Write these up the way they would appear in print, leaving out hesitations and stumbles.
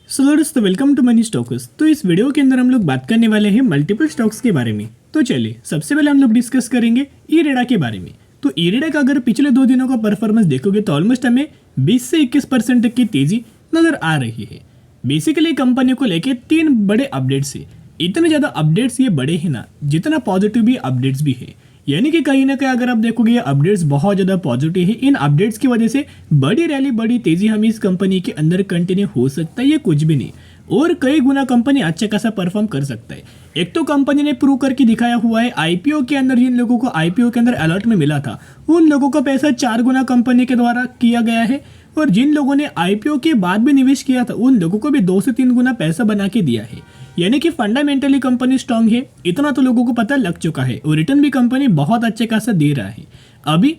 सो दोस्तों welcome to money stocks. तो इस वीडियो के अंदर हम लोग बात करने वाले हैं मल्टीपल स्टॉक्स के बारे में। तो चलिए सबसे पहले हम लोग डिस्कस करेंगे इरेडा के बारे में। तो इरेडा का अगर पिछले 2 दिनों का परफॉर्मेंस देखोगे तो ऑलमोस्ट हमें 20 से 21% तक की तेजी नजर आ रही है। बेसिकली कंपनी को लेके 3 बड़े अपडेट्स है। इतने ज़्यादा अपडेट्स ये बड़े हैं ना, जितना पॉजिटिव भी अपडेट्स भी है। यानी कि कहीं ना कहीं अगर आप देखोगे ये अपडेट्स बहुत ज़्यादा पॉजिटिव है। इन अपडेट्स की वजह से बड़ी रैली, बड़ी तेजी हमें इस कंपनी के अंदर कंटिन्यू हो सकता है, ये कुछ भी नहीं। और कई गुना कंपनी अच्छा खासा परफॉर्म कर सकता है। एक तो कंपनी ने प्रूव करके दिखाया हुआ है, आईपीओ के अंदर जिन लोगों को आईपीओ के अंदर अलर्ट में मिला था उन लोगों का पैसा 4 गुना कंपनी के द्वारा किया गया है। और जिन लोगों ने आईपीओ के बाद भी निवेश किया था उन लोगों को भी 2 से 3 गुना पैसा बना के दिया है। यानी कि फंडामेंटली कंपनी स्ट्रांग है, इतना तो लोगों को पता लग चुका है। और रिटर्न भी कंपनी बहुत अच्छे खासा दे रहा है। अभी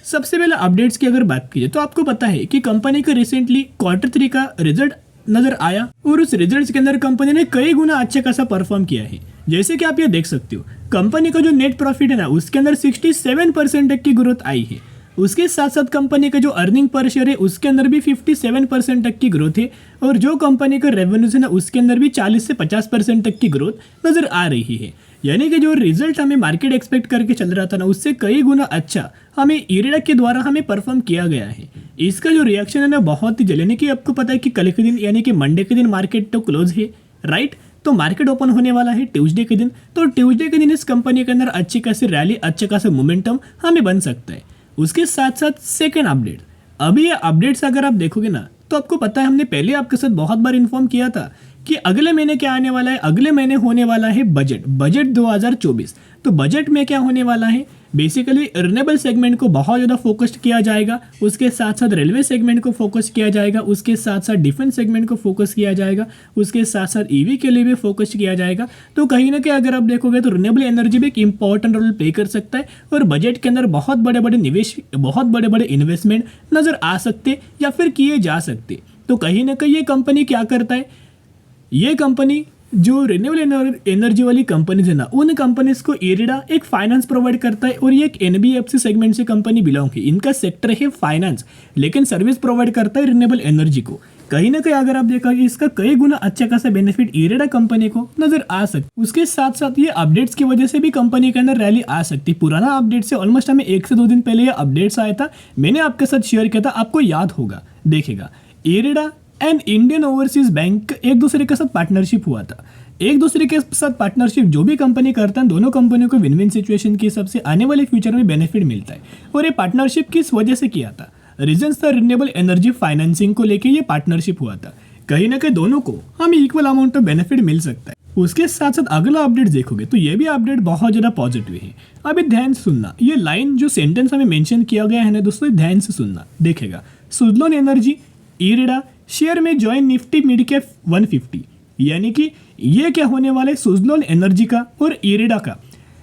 सबसे पहले अपडेट्स की अगर बात कीजिए तो आपको पता है कि कंपनी का रिसेंटली Q3 का रिजल्ट नजर आया और उस रिजल्ट्स के अंदर कंपनी ने कई गुना अच्छा खासा परफॉर्म किया है। जैसे कि आप ये देख सकते हो, कंपनी का जो नेट प्रॉफिट है ना उसके अंदर 67% तक की ग्रोथ आई है। उसके साथ साथ कंपनी का जो अर्निंग पर शेयर है उसके अंदर भी 57% तक की ग्रोथ है। और जो कंपनी का रेवेन्यूज है ना उसके अंदर भी 40 से 50% तक की ग्रोथ नजर आ रही है। यानी कि जो रिजल्ट हमें मार्केट एक्सपेक्ट करके चल रहा था ना उससे कई गुना अच्छा हमें इरेडा के द्वारा हमें परफॉर्म किया गया है। इसका जो रिएक्शन है ना बहुत ही जल्द, यानी कि आपको पता है कि कल के दिन यानी कि मंडे के दिन मार्केट तो क्लोज है, राइट। तो मार्केट ओपन होने वाला है ट्यूसडे के दिन। तो ट्यूसडे के दिन इस कंपनी के अंदर अच्छी खासी रैली, अच्छा खासा मोमेंटम हमें बन सकता है। उसके साथ साथ सेकेंड अपडेट, अभी ये अपडेट्स अगर आप देखोगे ना तो आपको पता है हमने पहले आपके साथ बहुत बार इन्फॉर्म किया था कि अगले महीने क्या आने वाला है। अगले महीने होने वाला है बजट 2024। तो बजट में क्या होने वाला है, बेसिकली रिन्यूएबल सेगमेंट को बहुत ज़्यादा फोकस्ड किया जाएगा। उसके साथ साथ रेलवे सेगमेंट को फोकस किया जाएगा। उसके साथ साथ डिफेंस सेगमेंट को फोकस किया जाएगा। उसके साथ साथ ईवी के लिए भी फोकस किया जाएगा। तो कहीं ना कहीं अगर आप देखोगे तो रिन्यूएबल एनर्जी भी एक इंपॉर्टेंट रोल प्ले कर सकता है। और बजट के अंदर बहुत बड़े बड़े निवेश, बहुत बड़े बड़े इन्वेस्टमेंट नजर आ सकते या फिर किए जा सकते। तो कहीं ना कहीं ये कंपनी क्या करता है, ये कंपनी जो रिन्यूएबल एनर्जी वाली कंपनीज है ना उन कंपनीज को इरेडा एक फाइनेंस प्रोवाइड करता है। और ये एक एनबीएफसी सेगमेंट से कंपनी बिलोंग है। इनका सेक्टर है फाइनेंस, लेकिन सर्विस प्रोवाइड करता है रिन्यूएबल एनर्जी को। कहीं ना कहीं अगर आप देखा इसका कई गुना अच्छा खासा बेनिफिट इरेडा कंपनी को नजर आ सकता है। उसके साथ साथ ये अपडेट्स की वजह से भी कंपनी के अंदर रैली आ सकती है। पुराना अपडेट से ऑलमोस्ट हमें 1 से 2 दिन पहले ये अपडेट्स आया था, मैंने आपके साथ शेयर किया था, आपको याद होगा। देखेगा IREDA and Indian overseas bank एक दूसरे के साथ पार्टनरशिप हुआ था। एक दूसरे के साथ पार्टनरशिप जो भी कंपनी करता है दोनों कंपनियों को विन विन सिचुएशन के हिसाब से आने वाले फ्यूचर में बेनिफिट मिलता है। और ये पार्टनरशिप किस वजह से किया था, रीजंस था रिन्यूएबल एनर्जी फाइनेंसिंग को लेके ये पार्टनरशिप हुआ था। कहीं ना कहीं दोनों को हमें इक्वल अमाउंट ऑफ बेनिफिट मिल सकता है। उसके साथ साथ अगला अपडेट देखोगे तो ये भी अपडेट बहुत ज़्यादा पॉजिटिव है। अभी ध्यान से सुनना, ये लाइन जो सेंटेंस हमें मेंशन किया गया है ना दोस्तों, ध्यान से सुनना। देखेगा सुजलोन एनर्जी इरेडा शेयर में ज्वाइन निफ्टी मिड कैप 150। यानी कि ये क्या होने वाला है, सुजलोन एनर्जी का और इरेडा का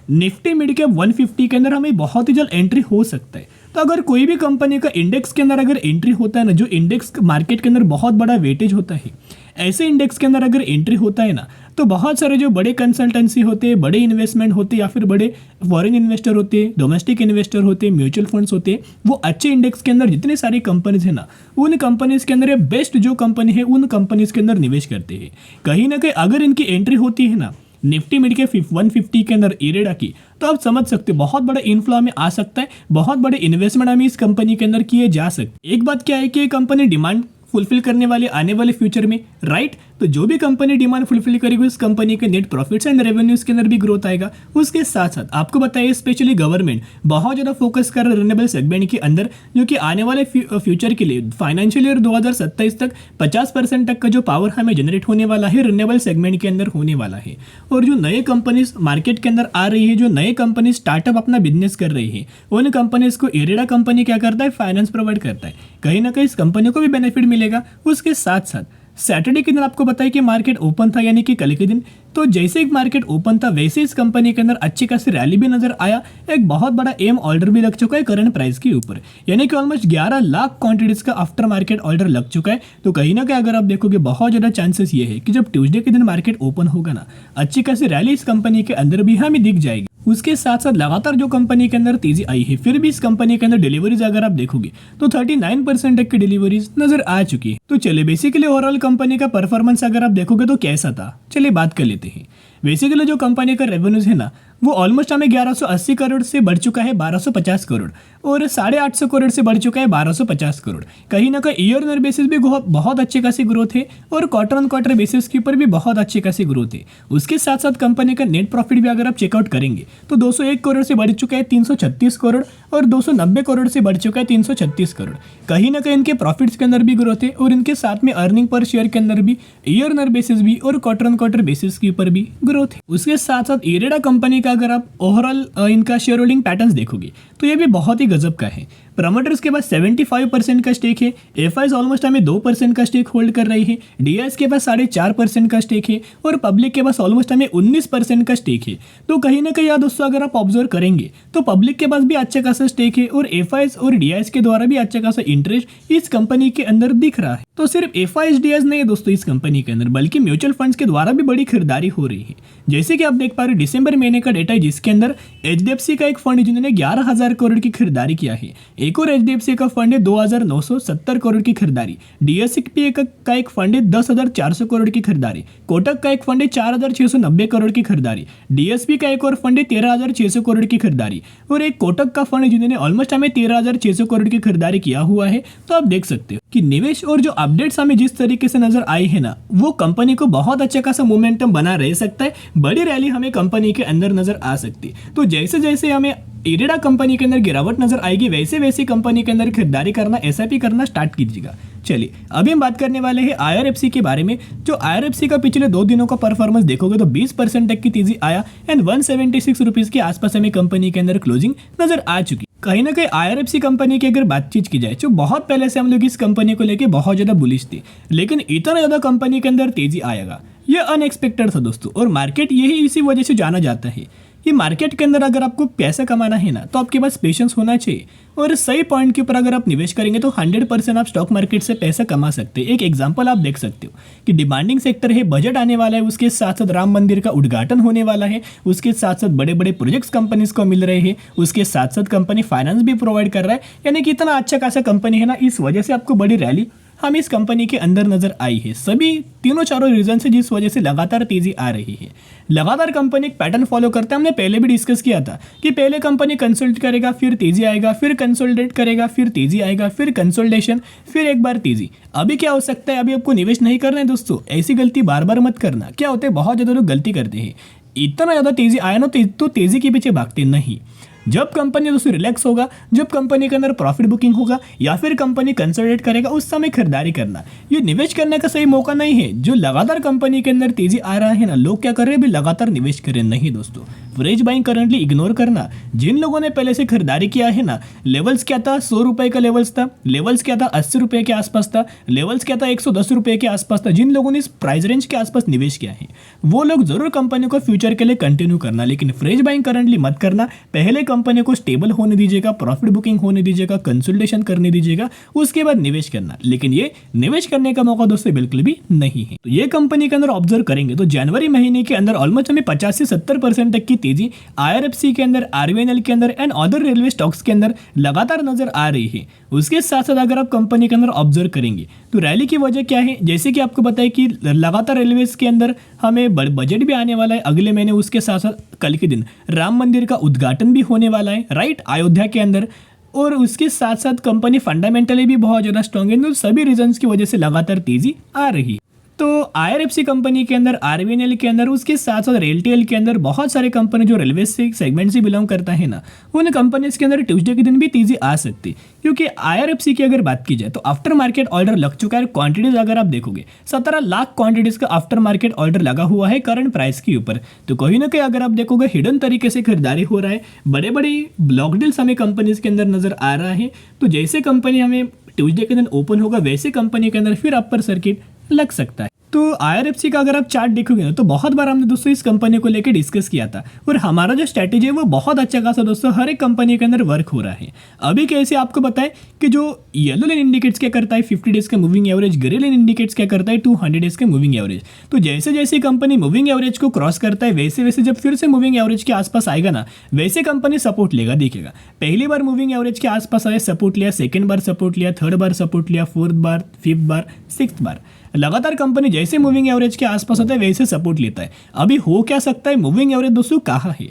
निफ्टी मिड कैप 150 के अंदर हमें बहुत ही जल्द एंट्री हो सकता है। तो अगर कोई भी कंपनी का इंडेक्स के अंदर अगर एंट्री होता है ना, जो इंडेक्स मार्केट के अंदर बहुत बड़ा वेटेज होता है, ऐसे इंडेक्स के अंदर अगर एंट्री होता है ना तो बहुत सारे जो बड़े कंसल्टेंसी होते हैं, बड़े इन्वेस्टमेंट होते हैं या फिर बड़े फॉरेन इन्वेस्टर होते हैं, डोमेस्टिक इन्वेस्टर होते हैं, म्यूचुअल फंड्स होते हैं, वो अच्छे इंडेक्स के अंदर जितने सारी कंपनीज है ना उन कंपनीज के अंदर बेस्ट जो कंपनी है उन कंपनीज के अंदर निवेश करते हैं। कहीं ना कहीं अगर इनकी एंट्री होती है ना निफ्टी मिड के 150 के अंदर इरेडा की, तो आप समझ सकते हो बहुत बड़ा इनफ्लो हमें आ सकता है, बहुत बड़े इन्वेस्टमेंट हमें इस कंपनी के अंदर किए जा सकते। एक बात क्या है कि ये कंपनी डिमांड फुलफिल करने वाले आने वाले फ्यूचर में, राइट। तो जो भी कंपनी डिमांड फुलफिल करेगी उस कंपनी के नेट प्रॉफिट्स एंड रेवेन्यूज के अंदर भी ग्रोथ आएगा। उसके साथ साथ आपको बताइए स्पेशली गवर्नमेंट बहुत ज़्यादा फोकस कर रहा है रिन्यूएबल सेगमेंट के अंदर, जो कि आने वाले फ्यूचर के लिए फाइनेंशियल ईयर 2027 तक 50% तक का जो पावर हमें जनरेट होने वाला है रिन्यूएबल सेगमेंट के अंदर होने वाला है। और जो नए कंपनीज मार्केट के अंदर आ रही है, जो नए कंपनी स्टार्टअप अपना बिजनेस कर रही है, उन कंपनीज को इरेडा कंपनी क्या करता है, फाइनेंस प्रोवाइड करता है। कहीं ना कहीं इस कंपनी को भी बेनिफिट मिलेगा। उसके साथ साथ सैटरडे के दिन आपको बताया कि मार्केट ओपन था, यानी कि कल के दिन। तो जैसे ही मार्केट ओपन था वैसे इस कंपनी के अंदर अच्छी खासी रैली भी नजर आया। एक बहुत बड़ा एम ऑर्डर भी लग चुका है करंट प्राइस के ऊपर, यानी कि ऑलमोस्ट 11 लाख क्वांटिटीज का आफ्टर मार्केट ऑर्डर लग चुका है। तो कहीं ना कहीं अगर आप देखोगे बहुत ज़्यादा चांसेस ये है कि जब ट्यूसडे के दिन मार्केट ओपन होगा ना अच्छी खासी रैली इस कंपनी के अंदर भी हमें दिख जाएगी। उसके साथ साथ लगातार जो कंपनी के अंदर तेजी आई है, फिर भी इस कंपनी के अंदर डिलीवरीज अगर आप देखोगे तो 39% तक की डिलीवरीज नजर आ चुकी है। तो चलिए बेसिकली ओवरऑल कंपनी का परफॉर्मेंस अगर आप देखोगे तो कैसा था, चलिए बात कर लेते हैं। बेसिकली जो कंपनी का रेवेन्यूज है ना, वो ऑलमोस्ट हमें 1180 करोड़ से बढ़ चुका है 1250 करोड़, और 850 करोड़ से बढ़ चुका है 1250 करोड़। कहीं ना कहीं ईयर ऑन बेसिस भी बहुत अच्छे खासी ग्रोथ है, और क्वार्टर ऑन क्वार्टर बेसिस के ऊपर भी बहुत अच्छे खासी ग्रोथ है। उसके साथ साथ कंपनी का नेट प्रॉफिट भी अगर आप चेकआउट करेंगे तो 201 करोड़ से बढ़ चुका है 336 करोड़, और 290 करोड़ से बढ़ चुका है 336 करोड़। कहीं ना कहीं इनके प्रॉफिट्स के अंदर भी ग्रोथ है, और इनके साथ में अर्निंग पर शेयर के अंदर भी ईयर ऑन बेसिस भी और क्वार्टर ऑन क्वार्टर बेसिस के ऊपर भी ग्रोथ है। उसके साथ साथ इरेडा कंपनी का अगर आप ओवरऑल इनका शेयर होल्डिंग पैटर्न्स देखोगे तो ये भी बहुत ही गजब का है। प्रमोटर्स के पास 75% का स्टेक है, एफआईज ऑलमोस्ट हमें 2% का स्टेक होल्ड कर रही है, डीआईएस के पास 4.5% का स्टेक है, और पब्लिक के पास ऑलमोस्ट हमें 19% का स्टेक है। तो कहीं ना कहीं यार दोस्तों अगर आप ऑब्जर्व करेंगे तो पब्लिक के पास भी अच्छा खासा स्टेक है, और एफआईज और डीआईएस के द्वारा भी अच्छा खासा इंटरेस्ट इस कंपनी के अंदर दिख रहा है। तो सिर्फ एफआईज डीआईएस नहीं है दोस्तों इस कंपनी के अंदर, बल्कि म्यूचुअल फंड्स के द्वारा भी बड़ी खरीदारी हो रही है। जैसे कि आप देख पा रहे दिसंबर महीने का डेटा है, जिसके अंदर एचडीएफसी का एक फंड है जिन्होंने 11,000 करोड़ की खरीदारी किया है, एक और एचडीएफसी का फंड है 2,970 करोड़ की खरीदारी, डीएससीपी का एक फंड है 10,400 करोड़ की खरीदारी, कोटक का एक फंड है 4,690 करोड़ की खरीदारी, डीएसपी का एक और फंड है 13,600 करोड़ की खरीदारी, और एक कोटक का फंड है जिन्होंने ऑलमोस्ट हमें 13,600 करोड़ की खरीदारी किया हुआ है। तो आप देख सकते हो कि निवेश और जो अपडेट्स हमें जिस तरीके से नजर आई है ना, वो कंपनी को बहुत अच्छा खासा मोमेंटम बना रह सकता है, बड़ी रैली हमें कंपनी के अंदर नजर आ सकती है। तो जैसे जैसे हमें इरेडा कंपनी के अंदर गिरावट नजर आएगी, वैसे वैसे कंपनी के अंदर खरीदारी करना, एसआईपी करना स्टार्ट कीजिएगा। चलिए अभी हम बात करने वाले हैं आईआरएफसी के बारे में। जो आईआरएफसी का पिछले 2 दिनों का परफॉर्मेंस देखोगे तो 20% तक की तेजी आया, एंड 176 रुपीज के आसपास हमें कंपनी के अंदर क्लोजिंग नजर आ चुकी। कहीं ना कहीं आईआरएफसी कंपनी की अगर बातचीत की जाए, जो बहुत पहले से हम लोग इस कंपनी को लेके बहुत ज्यादा बुलिश थे, लेकिन इतना ज्यादा कंपनी के अंदर तेजी आएगा ये अनएक्सपेक्टेड था दोस्तों। और मार्केट यही इसी वजह से जाना जाता है कि मार्केट के अंदर अगर आपको पैसा कमाना है ना, तो आपके पास पेशेंस होना चाहिए, और सही पॉइंट के ऊपर अगर आप निवेश करेंगे तो 100% आप स्टॉक मार्केट से पैसा कमा सकते हैं। एक एग्जांपल आप देख सकते हो कि डिमांडिंग सेक्टर है, बजट आने वाला है, उसके साथ साथ राम मंदिर का उद्घाटन होने वाला है, उसके साथ साथ बड़े बड़े प्रोजेक्ट्स कंपनीज को मिल रहे हैं, उसके साथ साथ कंपनी फाइनेंस भी प्रोवाइड कर रहा है, यानी कि इतना अच्छा खासा कंपनी है ना, इस वजह से आपको बड़ी रैली हम इस कंपनी के अंदर नजर आई है। सभी तीनों चारों रीजन से जिस वजह से लगातार तेजी आ रही है। लगातार कंपनी एक पैटर्न फॉलो करता है, हमने पहले भी डिस्कस किया था कि पहले कंपनी कंसोल्ट करेगा, फिर तेजी आएगा, फिर कंसोलिडेट करेगा, फिर तेजी आएगा, फिर कंसोलिडेशन, फिर एक बार तेजी। अभी क्या हो सकता है, अभी आपको निवेश नहीं करना है दोस्तों, ऐसी गलती बार बार मत करना। क्या होता है, बहुत ज्यादा लोग गलती करते हैं, इतना ज्यादा तेजी आया ना तो तेजी के पीछे भागते नहीं। जब कंपनी दोस्तों रिलैक्स होगा, जब कंपनी के अंदर प्रॉफिट बुकिंग होगा, या फिर कंपनी कंसोलिडेट करेगा, उस समय खरीदारी करना ये निवेश करने का सही मौका नहीं है। जो लगातार कंपनी के अंदर तेजी आ रहा है ना, लोग क्या कर रहे हैं, भी लगातार निवेश करें नहीं दोस्तों। फ्रेश बाइंग करंटली इग्नोर करना। जिन लोगों ने पहले से खरीदारी किया है ना, लेवल्स क्या था, 100 रुपए का लेवल्स था, लेवल्स क्या था, 80 रुपए के आसपास था, लेवल्स क्या था, 110 रुपए के आसपास था। जिन लोगों ने इस प्राइस रेंज के आसपास निवेश किया है, वो लोग जरूर कंपनी को फ्यूचर के लिए कंटिन्यू करना, लेकिन फ्रेश बाइंग करंटली मत करना। पहले कंपनी को स्टेबल होने दीजिएगा, प्रॉफिट बुकिंग होने दीजिएगा, कंसोलिडेशन करने दीजिएगा, उसके बाद निवेश करना। लेकिन ये निवेश करने का मौका दोस्तों बिल्कुल भी नहीं है। तो ये कंपनी के अंदर ऑब्जर्व करेंगे तो जनवरी महीने के अंदर ऑलमोस्ट हमें 50 से 70% तक की तेजी आईआरएफसी के अंदर, आरवीएनएल के अंदर एंड अदर रेलवे स्टॉक्स के अंदर लगातार नजर आ रही है। उसके साथ साथ अगर आप कंपनी के अंदर ऑब्जर्व करेंगे तो रैली की वजह क्या है, जैसे कि आपको बताया कि लगातार रेलवेज के अंदर हमें बजट भी आने वाला है अगले महीने, उसके साथ साथ कल के दिन राम मंदिर का उद्घाटन भी होने वाला है, राइट, अयोध्या के अंदर, और उसके साथ साथ कंपनी फंडामेंटली भी बहुत ज़्यादा स्ट्रॉन्ग है। तो सभी रीजंस की वजह से लगातार तेजी आ रही है। तो आईआरएफसी कंपनी के अंदर, आरवीएनएल के अंदर, उसके साथ साथ रेलटेल के अंदर बहुत सारे कंपनी जो रेलवे से सेगमेंट से बिलोंग करता है ना, उन कंपनीज के अंदर ट्यूसडे के दिन भी तेजी आ सकती। क्योंकि आईआरएफसी की अगर बात की जाए तो आफ्टर मार्केट ऑर्डर लग चुका है। क्वांटिटीज अगर आप देखोगे 17 लाख क्वांटिटीज का आफ्टर मार्केट ऑर्डर लगा हुआ है करंट प्राइस के ऊपर। तो कहीं ना कहीं अगर आप देखोगे हिडन तरीके से खरीदारी हो रहा है, बड़े बड़े ब्लॉक डील्स हमें कंपनीज के अंदर नजर आ रहा है। तो जैसे कंपनी हमें ट्यूसडे के दिन ओपन होगा, वैसे कंपनी के अंदर फिर अपर सर्किट लग सकता है। तो IRFC का अगर आप चार्ट देखोगे ना तो बहुत बार हमने दोस्तों इस कंपनी को लेकर डिस्कस किया था और हमारा जो स्ट्रैटेजी है वो बहुत अच्छा खासा दोस्तों हर एक कंपनी के अंदर वर्क हो रहा है। अभी कैसे आपको बताएं कि जो येलो लाइन इंडिकेट्स क्या करता है 50 डेज का moving average, grey line indicates क्या करता है 200 डेज का मूविंग एवरेज। तो जैसे जैसे कंपनी मूविंग एवरेज को क्रॉस करता है वैसे वैसे जब फिर से मूविंग एवरेज के आसपास आएगा ना वैसे कंपनी सपोर्ट लेगा। देखिएगा पहली बार मूविंग एवरेज के आसपास आया सपोर्ट लिया, सेकंड बार सपोर्ट लिया, थर्ड बार सपोर्ट लिया, फोर्थ बार, फिफ्थ बार, सिक्स्थ बार, लगातार कंपनी जैसे मूविंग एवरेज के आसपास होता है वैसे सपोर्ट लेता है। अभी हो क्या सकता है, मूविंग एवरेज दोस्तों कहाँ है,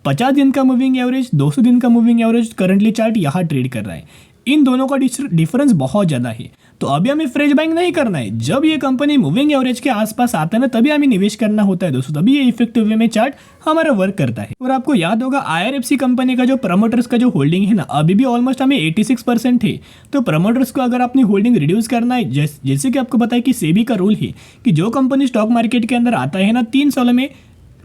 50 दिन का मूविंग एवरेज, 200 दिन का मूविंग एवरेज करंटली चार्ट यहाँ ट्रेड कर रहा है। इन दोनों का डिफरेंस बहुत ज़्यादा है। तो अभी हमें फ्रेश बाइंग नहीं करना है। जब ये कंपनी मूविंग एवरेज के आसपास आता है ना तभी हमें निवेश करना होता है दोस्तों, तभी ये इफेक्टिव वे में चार्ट हमारा वर्क करता है। और आपको याद होगा IRFC कंपनी का जो प्रमोटर्स का जो होल्डिंग है ना अभी भी ऑलमोस्ट हमें 86% है। तो प्रमोटर्स को अगर अपनी होल्डिंग रिड्यूस करना है, जैसे कि आपको पता है कि सेबी का रूल है कि जो कंपनी स्टॉक मार्केट के अंदर आता है ना 3 सालों में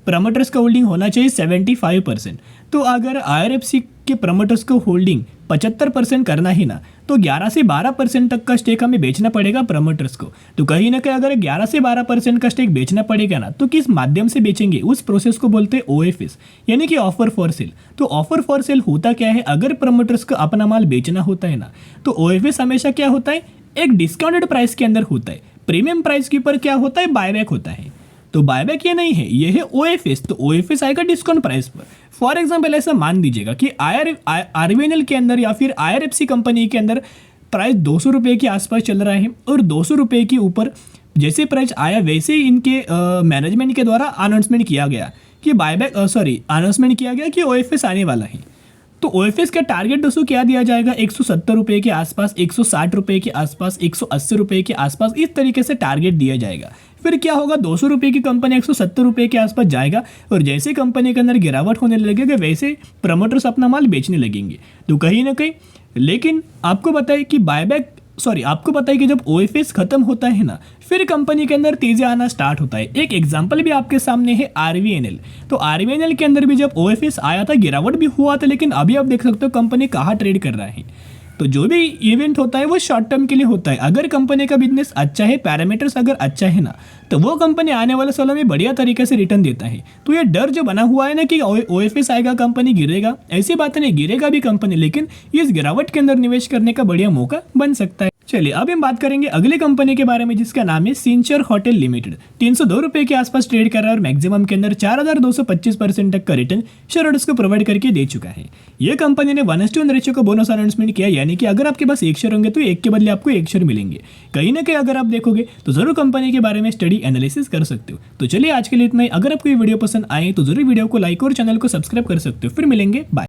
प्रमोटर्स का होल्डिंग होना चाहिए 75%। तो अगर IRFC के प्रमोटर्स को होल्डिंग 75% करना ही ना तो 11 से 12% तक का स्टेक हमें बेचना पड़ेगा प्रमोटर्स को। तो कहीं ना कहीं अगर 11 से 12% का स्टेक बेचना पड़ेगा ना तो किस माध्यम से बेचेंगे, उस प्रोसेस को बोलते हैं OFS यानी कि ऑफर फॉर सेल। तो ऑफर फॉर सेल होता क्या है, अगर प्रमोटर्स को अपना माल बेचना होता है ना तो OFS हमेशा क्या होता है, एक डिस्काउंटेड प्राइस के अंदर होता है। प्रीमियम प्राइस के ऊपर क्या होता है, बायबैक होता है। तो बायबैक ये नहीं है, ये है OFS। तो OFS आएगा डिस्काउंट प्राइस पर। फॉर एग्जांपल ऐसा मान लीजिएगा कि RVNL के अंदर या फिर IRFC कंपनी के अंदर प्राइस 200 रुपये के आसपास चल रहा है और 200 रुपये के ऊपर जैसे प्राइस आया वैसे इनके मैनेजमेंट के द्वारा अनाउंसमेंट किया गया कि अनाउंसमेंट किया गया कि OFS आने वाला है। तो OFS का टारगेट दोस्तों क्या दिया जाएगा, 170 रुपये के आसपास, 160 रुपये के आसपास, 180 रुपये के आसपास, इस तरीके से टारगेट दिया जाएगा। फिर क्या होगा, 200 रुपये की कंपनी 170 रुपये के आसपास जाएगा और जैसे कंपनी के अंदर गिरावट होने लगेगा वैसे प्रमोटर्स अपना माल बेचने लगेंगे। तो कहीं ना कहीं लेकिन आपको बताए कि जब OFS खत्म होता है ना फिर कंपनी के अंदर तेजी आना स्टार्ट होता है। एक एग्जांपल भी आपके सामने है RVNL। तो RVNL के अंदर भी जब OFS आया था गिरावट भी हुआ था, लेकिन अभी आप देख सकते हो कंपनी कहाँ ट्रेड कर रहा है। तो जो भी इवेंट होता है वो शॉर्ट टर्म के लिए होता है। अगर कंपनी का बिजनेस अच्छा है, पैरामीटर्स अगर अच्छा है ना तो वो कंपनी आने वाले सालों में बढ़िया तरीके से रिटर्न देता है। तो ये डर जो बना हुआ है ना कि OFS आएगा कंपनी गिरेगा, ऐसी बात नहीं, गिरेगा भी कंपनी लेकिन इस गिरावट के अंदर निवेश करने का बढ़िया मौका बन सकता है। चलिए अब हम बात करेंगे अगले कंपनी के बारे में जिसका नाम है सिंचर होटल लिमिटेड। 302 रुपये के आसपास ट्रेड कर रहा है और मैक्सिमम के अंदर 4225% तक का रिटर्न शेयर होल्डर्स को प्रोवाइड करके दे चुका है। यह कंपनी ने 1:1 रेशियो का बोनस अनाउंसमेंट किया, यानी कि अगर आपके पास 1 शेयर होंगे तो 1 के बदले आपको 1 शेयर मिलेंगे। कहीं ना कहीं अगर आप देखोगे तो जरूर कंपनी के बारे में स्टडी एनालिसिस कर सकते हो। तो चलिए आज के लिए इतना ही। अगर आपको ये वीडियो पसंद आए तो जरूर वीडियो को लाइक और चैनल को सब्सक्राइब कर सकते हो। फिर मिलेंगे, बाय।